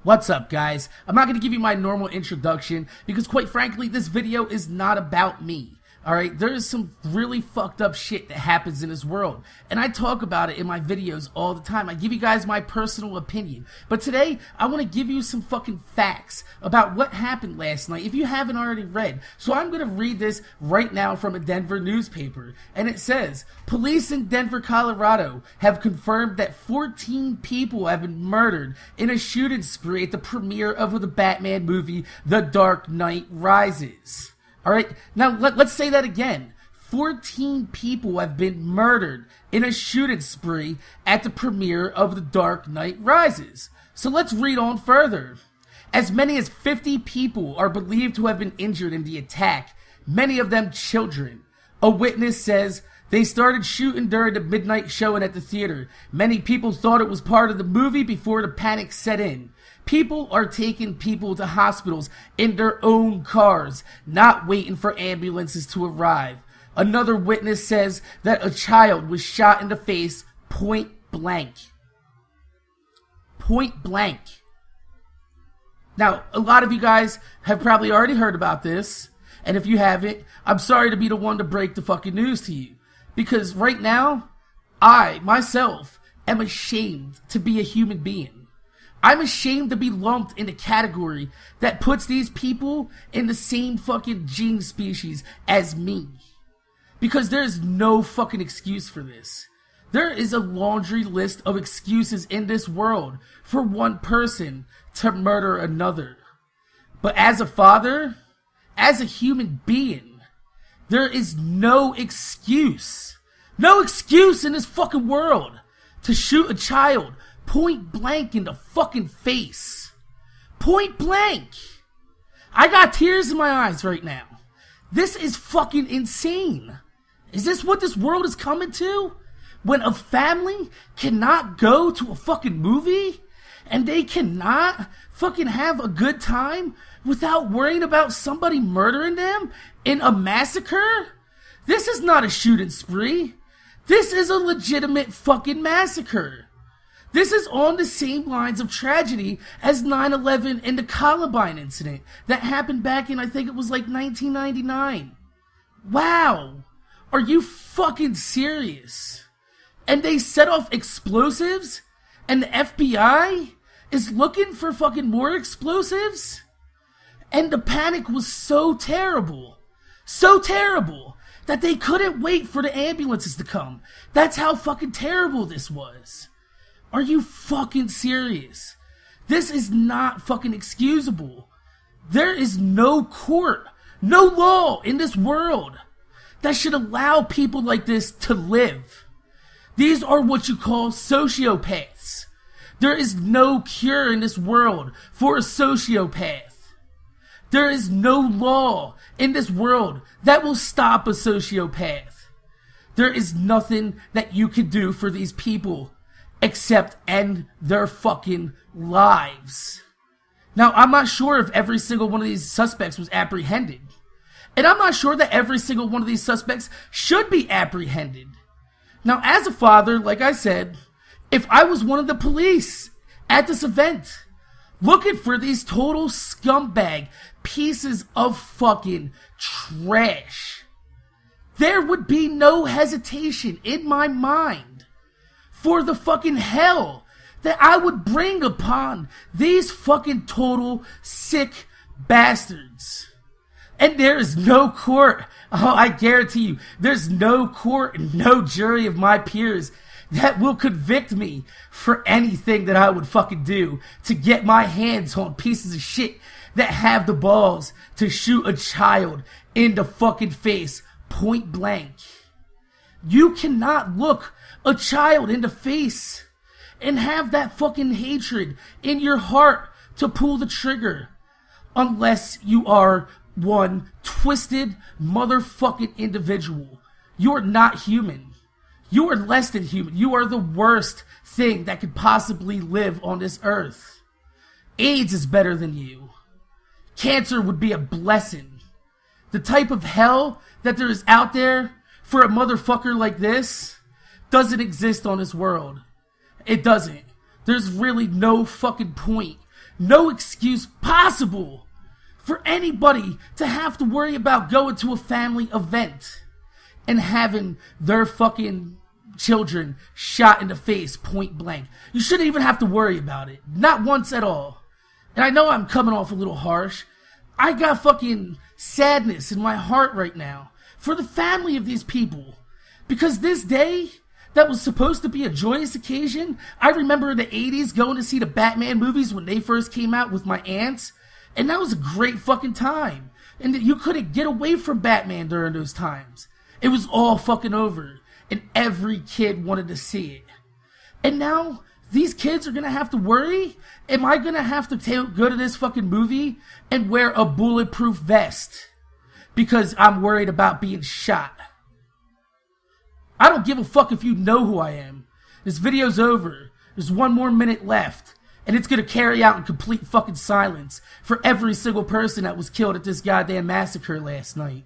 What's up, guys? I'm not going to give you my normal introduction because, quite frankly, this video is not about me. Alright, there is some really fucked up shit that happens in this world, and I talk about it in my videos all the time. I give you guys my personal opinion, but today I want to give you some fucking facts about what happened last night if you haven't already read. So I'm going to read this right now from a Denver newspaper, and it says, police in Denver, Colorado have confirmed that 14 people have been murdered in a shooting spree at the premiere of the Batman movie The Dark Knight Rises. Alright, now let's say that again. 14 people have been murdered in a shooting spree at the premiere of The Dark Knight Rises. So let's read on further. As many as 50 people are believed to have been injured in the attack, many of them children. A witness says they started shooting during the midnight showing at the theater. Many people thought it was part of the movie before the panic set in. People are taking people to hospitals in their own cars, not waiting for ambulances to arrive. Another witness says that a child was shot in the face point blank. Point blank. Now, a lot of you guys have probably already heard about this, and if you haven't, I'm sorry to be the one to break the fucking news to you. Because right now, I, myself, am ashamed to be a human being. I'm ashamed to be lumped in a category that puts these people in the same fucking gene species as me. Because there's no fucking excuse for this. There is a laundry list of excuses in this world for one person to murder another. But as a father, as a human being, there is no excuse. No excuse in this fucking world to shoot a child point blank in the fucking face. Point blank. I got tears in my eyes right now. This is fucking insane. Is this what this world is coming to? When a family cannot go to a fucking movie and they cannot fucking have a good time without worrying about somebody murdering them in a massacre? This is not a shooting spree. This is a legitimate fucking massacre. This is on the same lines of tragedy as 9/11 and the Columbine incident that happened back in, I think it was like 1999. Wow. Are you fucking serious? And they set off explosives? And the FBI is looking for fucking more explosives? And the panic was so terrible that they couldn't wait for the ambulances to come. That's how fucking terrible this was. Are you fucking serious? This is not fucking excusable. There is no court, no law in this world that should allow people like this to live. These are what you call sociopaths. There is no cure in this world for a sociopath. There is no law in this world that will stop a sociopath. There is nothing that you can do for these people except end their fucking lives. Now, I'm not sure if every single one of these suspects was apprehended. And I'm not sure that every single one of these suspects should be apprehended. Now, as a father, like I said, if I was one of the police at this event, looking for these total scumbag pieces of fucking trash, there would be no hesitation in my mind for the fucking hell that I would bring upon these fucking total sick bastards. And there is no court, oh, I guarantee you, there's no court and no jury of my peers that will convict me for anything that I would fucking do to get my hands on pieces of shit that have the balls to shoot a child in the fucking face point blank. You cannot look a child in the face and have that fucking hatred in your heart to pull the trigger unless you are one twisted motherfucking individual. You are not human. You are less than human. You are the worst thing that could possibly live on this earth. AIDS is better than you. Cancer would be a blessing. The type of hell that there is out there for a motherfucker like this doesn't exist on this world. It doesn't. There's really no fucking point no excuse possible for anybody to have to worry about going to a family event and having their fucking children shot in the face point blank. You shouldn't even have to worry about it. Not once at all. And I know I'm coming off a little harsh. I got fucking sadness in my heart right now for the family of these people. Because this day that was supposed to be a joyous occasion, I remember in the 80s going to see the Batman movies when they first came out with my aunts. And that was a great fucking time. And you couldn't get away from Batman during those times. It was all fucking over. And every kid wanted to see it. And now these kids are gonna have to worry? Am I gonna have to go to this fucking movie and wear a bulletproof vest because I'm worried about being shot? I don't give a fuck if you know who I am. This video's over. There's 1 more minute left. And it's gonna carry out in complete fucking silence for every single person that was killed at this goddamn massacre last night.